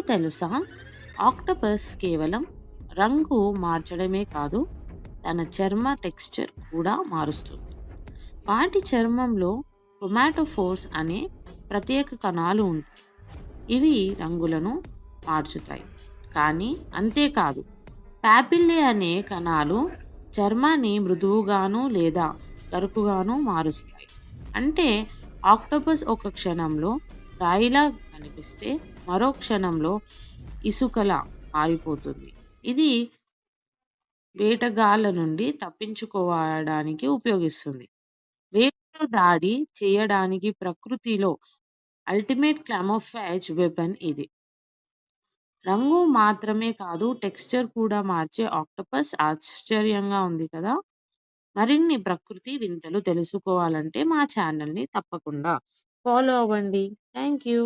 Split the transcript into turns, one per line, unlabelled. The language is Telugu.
తెలుసా? ఆక్టోపస్ కేవలం రంగు మార్చడమే కాదు, తన చర్మ టెక్స్చర్ కూడా మారుస్తుంది. వాటి చర్మంలో క్రోమాటోఫోర్స్ అనే ప్రత్యేక కణాలు ఉంటాయి. ఇవి రంగులను మార్చుతాయి. కానీ అంతేకాదు, పాపిల్లే అనే కణాలు చర్మాన్ని మృదువుగాను లేదా గరుకుగాను మారుస్తాయి. అంటే ఆక్టోపస్ ఒక క్షణంలో రాయిలా కనిపిస్తే మరో క్షణంలో ఇసుకలా మారిపోతుంది. ఇది వేటగాళ్ళ నుండి తప్పించుకోవడానికి ఉపయోగిస్తుంది. వేటలో దాడి చేయడానికి ప్రకృతిలో అల్టిమేట్ క్యామోఫ్లాజ్ వెపన్ ఇది. రంగు మాత్రమే కాదు, టెక్స్చర్ కూడా మార్చే ఆక్టోపస్ ఆశ్చర్యంగా ఉంది కదా! మరిన్ని ప్రకృతి వింతలు తెలుసుకోవాలంటే మా ఛానల్‌ని తప్పకుండా ఫాలో అవ్వండి. Thank you.